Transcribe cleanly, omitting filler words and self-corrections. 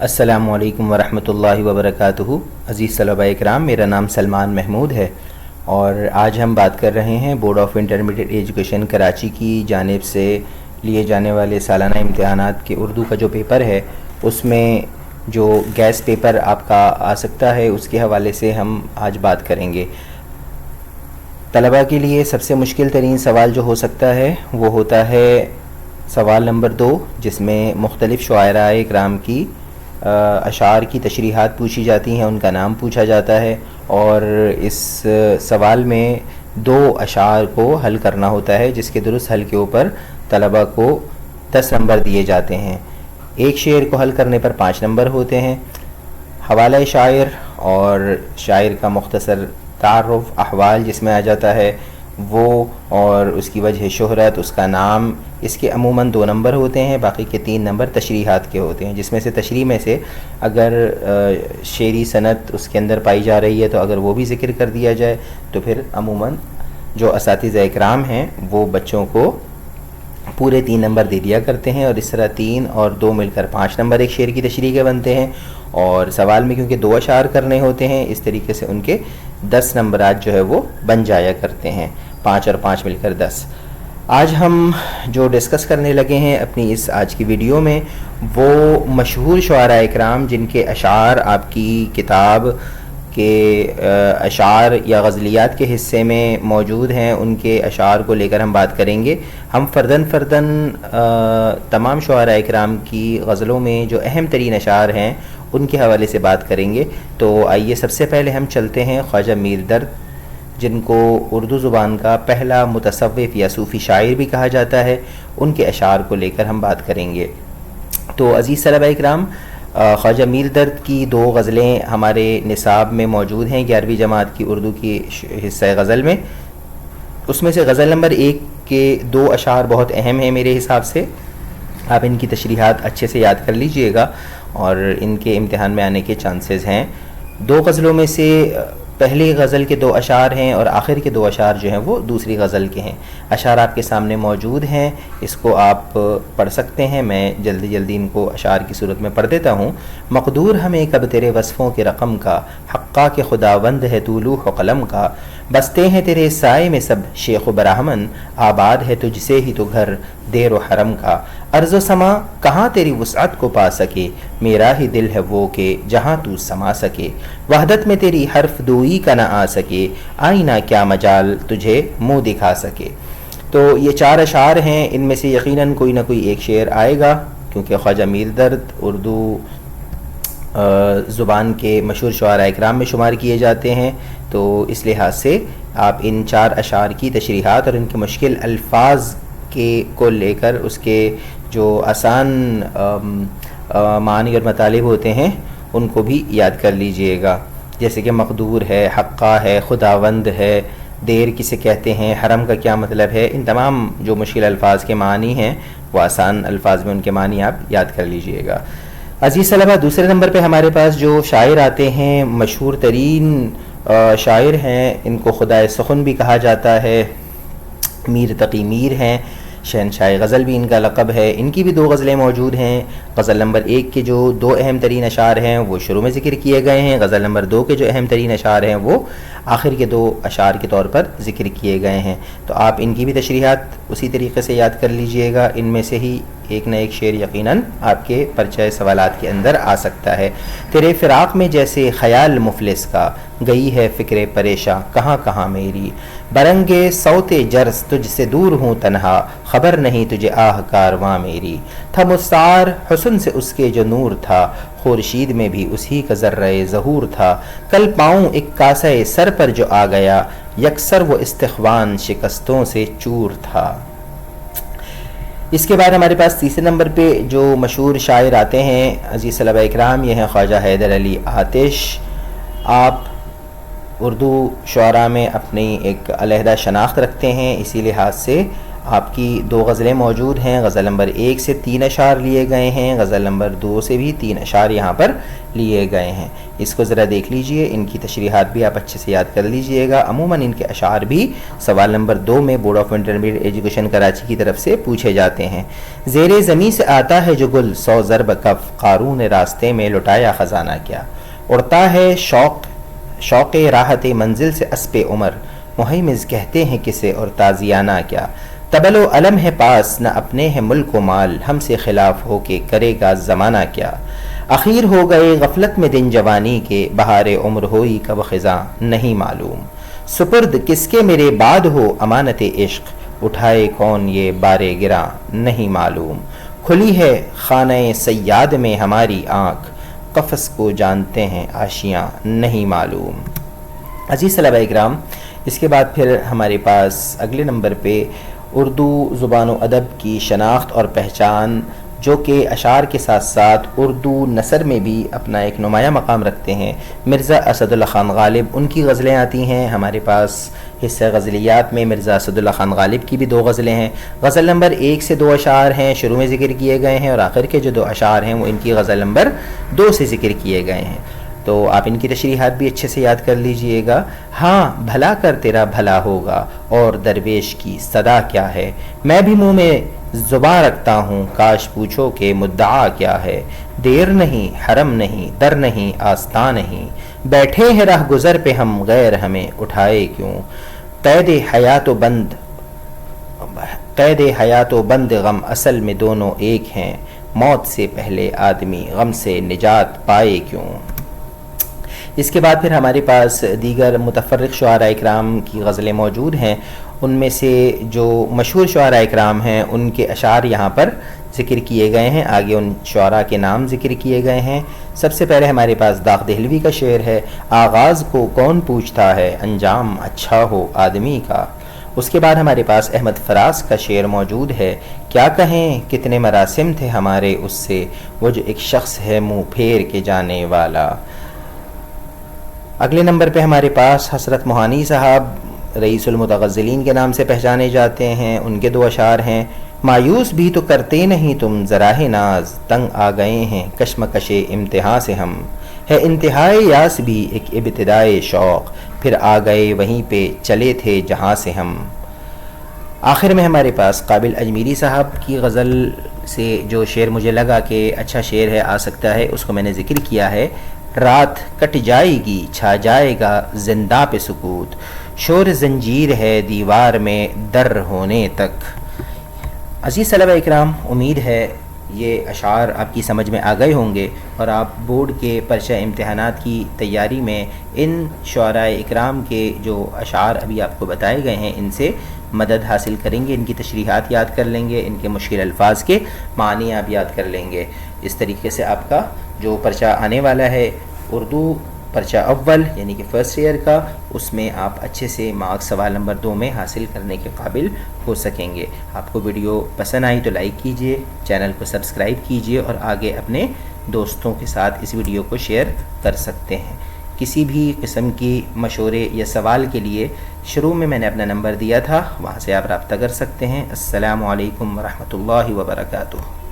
السلام علیکم ورحمۃ اللہ وبرکاتہ۔ عزیز طلباء اکرام، میرا نام سلمان محمود ہے اور آج ہم بات کر رہے ہیں board of intermediate education Karachi کی جانب سے لیے جانے والے سالانہ امتحانات کے اردو کا جو پیپر ہے اس میں جو گیس پیپر آپ کا آ سکتا ہے اس کے حوالے سے ہم آج بات کریں گے۔ طلباء کے لیے سب سے مشکل ترین سوال جو ہو سکتا ہے وہ ہوتا ہے سوال نمبر 2، جس میں مختلف شعراء اکرام کی اشعار کی تشریحات پوچھی جاتی ہیں، ان کا نام پوچھا جاتا ہے اور اس سوال میں 2 اشعار کو حل کرنا ہوتا ہے، جس کے درست حل کے اوپر طلباء کو 10 نمبر دیے جاتے ہیں۔ ایک شعر کو حل کرنے پر 5 نمبر ہوتے ہیں۔ حوالہ شاعر اور شاعر کا مختصر تعارف، احوال جس میں آ جاتا ہے وہ، اور اس کی وجہ شہرت، اس کا نام، اس کے عموماً 2 نمبر ہوتے ہیں، باقی کے 3 نمبر تشریحات کے ہوتے ہیں، جس میں سے تشریح میں سے اگر شعری صنعت اس کے اندر پائی جا رہی ہے تو اگر وہ بھی ذکر کر دیا جائے تو پھر عموماً جو اساتذہ اکرام ہیں وہ بچوں کو پورے 3 نمبر دے دیا کرتے ہیں، اور اس طرح 3 اور 2 مل کر 5 نمبر ایک شعر کی تشریح کے بنتے ہیں، اور سوال میں کیونکہ 2 اشعار کرنے ہوتے ہیں اس طریقے سے ان کے 10 نمبرات جو ہے وہ بن جایا کرتے ہیں، 5 اور 5 مل کر 10۔ آج ہم جو ڈسکس کرنے لگے ہیں اپنی اس آج کی ویڈیو میں وہ مشہور شعراء اکرام جن کے اشعار آپ کی کتاب کے اشعار یا غزلیات کے حصے میں موجود ہیں، ان کے اشعار کو لے کر ہم بات کریں گے۔ ہم فرداً تمام شعراء اکرام کی غزلوں میں جو اہم ترین اشعار ہیں ان کے حوالے سے بات کریں گے۔ تو آئیے سب سے پہلے ہم چلتے ہیں خواجہ میر درد، جن کو اردو زبان کا پہلا متصوف یا صوفی شاعر بھی کہا جاتا ہے، ان کے اشعار کو لے کر ہم بات کریں گے۔ تو عزیز طلباء اکرام، خواجہ میر درد کی 2 غزلیں ہمارے نصاب میں موجود ہیں 11ویں جماعت کی اردو کی حصہ غزل میں۔ اس میں سے غزل نمبر 1 کے 2 اشعار بہت اہم ہیں میرے حساب سے، آپ ان کی تشریحات اچھے سے یاد کر لیجئے گا اور ان کے امتحان میں آنے کے چانسز ہیں۔ 2 غزلوں میں سے پہلی غزل کے 2 اشعار ہیں اور آخر کے 2 اشعار جو ہیں وہ دوسری غزل کے ہیں۔ اشعار آپ کے سامنے موجود ہیں، اس کو آپ پڑھ سکتے ہیں، میں جلدی ان کو اشعار کی صورت میں پڑھ دیتا ہوں۔ مقدور ہمیں کب تیرے وصفوں کے رقم کا، حقا کہ خداوند ہے تو لوح و قلم کا، بستے ہیں تیرے سائے میں سب شیخ و برہمن، آباد ہے تجھ سے ہی تو گھر دیر و حرم کا، ارض و سما کہاں تیری وسعت کو پا سکے، میرا ہی دل ہے وہ کہ جہاں تو سما سکے، وحدت میں تیری حرف دوئی کا نہ آ سکے، آئینہ کیا مجال تجھے منہ دکھا سکے۔ تو یہ 4 اشعار ہیں، ان میں سے یقیناً کوئی نہ کوئی ایک شعر آئے گا، کیونکہ خواجہ میر درد اردو زبان کے مشہور شعراء اکرام میں شمار کیے جاتے ہیں، تو اس لحاظ سے آپ ان 4 اشعار کی تشریحات اور ان کے مشکل الفاظ کو لے کر اس کے جو آسان معنی اور مطالب ہوتے ہیں ان کو بھی یاد کر لیجئے گا، جیسے کہ مقدور ہے، حقا ہے، خداوند ہے، دیر کسے کہتے ہیں، حرم کا کیا مطلب ہے، ان تمام جو مشکل الفاظ کے معنی ہیں وہ آسان الفاظ میں ان کے معنی آپ یاد کر لیجئے گا۔ عزیز طلبہ، دوسرے نمبر پہ ہمارے پاس جو شاعر آتے ہیں، مشہور ترین شاعر ہیں، ان کو خدائے سخن بھی کہا جاتا ہے، میر تقی میر ہیں، شہنشاہ غزل بھی ان کا لقب ہے۔ ان کی بھی 2 غزلیں موجود ہیں۔ غزل نمبر 1 کے جو 2 اہم ترین اشعار ہیں وہ شروع میں ذکر کیے گئے ہیں، غزل نمبر 2 کے جو اہم ترین اشعار ہیں وہ آخر کے 2 اشعار کے طور پر ذکر کیے گئے ہیں۔ تو آپ ان کی بھی تشریحات اسی طریقے سے یاد کر لیجئے گا، ان میں سے ہی ایک نہ ایک شعر یقیناً آپ کے پرچہ سوالات کے اندر آ سکتا ہے۔ تیرے فراق میں جیسے خیال مفلس کا، گئی ہے فکر پریشاں کہاں کہاں میری، برنگے صوت جرس تجھ سے دور ہوں تنہا، خبر نہیں تجھے آہ کارواں میری، تھا مستعار حسن سے اس کے جو نور تھا، خورشید میں بھی اسی کا ذرہ ظہور تھا، کل پاؤں ایک کاسہ سر پر جو آ گیا، یکسر وہ استخوان شکستوں سے چور تھا۔ اس کے بعد ہمارے پاس تیسرے نمبر پہ جو مشہور شاعر آتے ہیں عزیز طلباء اکرام، یہ ہیں خواجہ حیدر علی آتش۔ آپ اردو شعراء میں اپنی ایک علیحدہ شناخت رکھتے ہیں، اسی لحاظ سے آپ کی 2 غزلیں موجود ہیں، غزل نمبر 1 سے 3 اشعار لیے گئے ہیں، غزل نمبر 2 سے بھی 3 اشعار یہاں پر لیے گئے ہیں۔ اس کو ذرا دیکھ لیجئے، ان کی تشریحات بھی آپ اچھے سے یاد کر لیجئے گا۔ عموماً ان کے اشعار بھی سوال نمبر 2 میں board of intermediate education Karachi کی طرف سے پوچھے جاتے ہیں۔ زیر زمیں سے آتا ہے جو گل، 100 ضرب کف، قارون راستے میں لٹایا خزانہ کیا۔ اڑتا ہے شوق راحت منزل سے اسب عمر، مہمز کہتے ہیں کسے اور تازیانہ کیا۔ تبل و علم ہے پاس نہ اپنے ہے ملک و مال، ہم سے خلاف ہو کے کرے گا زمانہ کیا۔ اخیر ہو گئے غفلت میں دن جوانی کے، بہار عمر ہوئی کب خزاں نہیں معلوم۔ سپرد کس کے میرے بعد ہو امانت عشق، اٹھائے کون یہ بار گراں نہیں معلوم۔ کھلی ہے خانہ صیاد میں ہماری آنکھ، قفس کو جانتے ہیں آشیاں نہیں معلوم۔ عزیز طلبہ اکرام، اس کے بعد پھر ہمارے پاس اگلے نمبر پہ اردو زبان و ادب کی شناخت اور پہچان، جو کہ اشعار کے ساتھ ساتھ اردو نثر میں بھی اپنا ایک نمایاں مقام رکھتے ہیں، مرزا اسد اللہ خان غالب، ان کی غزلیں آتی ہیں ہمارے پاس۔ حصہ غزلیات میں مرزا اسد اللہ خان غالب کی بھی 2 غزلیں ہیں۔ غزل نمبر 1 سے 2 اشعار ہیں، شروع میں ذکر کیے گئے ہیں، اور آخر کے جو 2 اشعار ہیں وہ ان کی غزل نمبر 2 سے ذکر کیے گئے ہیں۔ تو آپ ان کی تشریحات بھی اچھے سے یاد کر لیجئے گا۔ ہاں بھلا کر تیرا بھلا ہوگا، اور درویش کی صدا کیا ہے، میں بھی منہ میں زباں رکھتا ہوں، کاش پوچھو کہ مدعا کیا ہے۔ دیر نہیں، حرم نہیں، در نہیں، آستاں نہیں، بیٹھے ہیں راہ گزر پہ ہم، غیر ہمیں اٹھائے کیوں۔ قید حیات و بند غم، اصل میں دونوں ایک ہیں، موت سے پہلے آدمی غم سے نجات پائے کیوں۔ اس کے بعد پھر ہمارے پاس دیگر متفرق شعراء اکرام کی غزلیں موجود ہیں۔ ان میں سے جو مشہور شعراء اکرام ہیں ان کے اشعار یہاں پر ذکر کیے گئے ہیں، آگے ان شعراء کے نام ذکر کیے گئے ہیں۔ سب سے پہلے ہمارے پاس داغ دہلوی کا شعر ہے، آغاز کو کون پوچھتا ہے، انجام اچھا ہو آدمی کا۔ اس کے بعد ہمارے پاس احمد فراز کا شعر موجود ہے، کیا کہیں کتنے مراسم تھے ہمارے اس سے، وہ جو ایک شخص ہے منہ پھیر کے جانے والا۔ اگلے نمبر پہ ہمارے پاس حسرت موہانی صاحب رئیس المتغزلین کے نام سے پہچانے جاتے ہیں، ان کے 2 اشعار ہیں، مایوس بھی تو کرتے نہیں تم ذراہ ناز، تنگ آ گئے ہیں کشمکش امتحاں سے ہم، ہے انتہائے یاس بھی ایک ابتدائے شوق، پھر آ گئے وہیں پہ چلے تھے جہاں سے ہم۔ آخر میں ہمارے پاس قابل اجمیری صاحب کی غزل سے جو شعر مجھے لگا کہ اچھا شعر ہے، آ سکتا ہے، اس کو میں نے ذکر کیا ہے، رات کٹ جائے گی چھا جائے گا زندہ پہ سکوت، شور زنجیر ہے دیوار میں در ہونے تک۔ عزیز طلبہ اکرام، امید ہے یہ اشعار آپ کی سمجھ میں آ گئے ہوں گے، اور آپ بورڈ کے پرچہ امتحانات کی تیاری میں ان شعراء اکرام کے جو اشعار ابھی آپ کو بتائے گئے ہیں ان سے مدد حاصل کریں گے، ان کی تشریحات یاد کر لیں گے، ان کے مشکل الفاظ کے معنی آپ یاد کر لیں گے۔ اس طریقے سے آپ کا جو پرچہ آنے والا ہے اردو پرچہ اول یعنی کہ فرسٹ ایئر کا، اس میں آپ اچھے سے مارکس سوال نمبر 2 میں حاصل کرنے کے قابل ہو سکیں گے۔ آپ کو ویڈیو پسند آئی تو لائک کیجئے، چینل کو سبسکرائب کیجئے، اور آگے اپنے دوستوں کے ساتھ اس ویڈیو کو شیئر کر سکتے ہیں۔ کسی بھی قسم کی مشورے یا سوال کے لیے شروع میں نے اپنا نمبر دیا تھا، وہاں سے آپ رابطہ کر سکتے ہیں۔ السلام علیکم ورحمۃ اللہ وبرکاتہ۔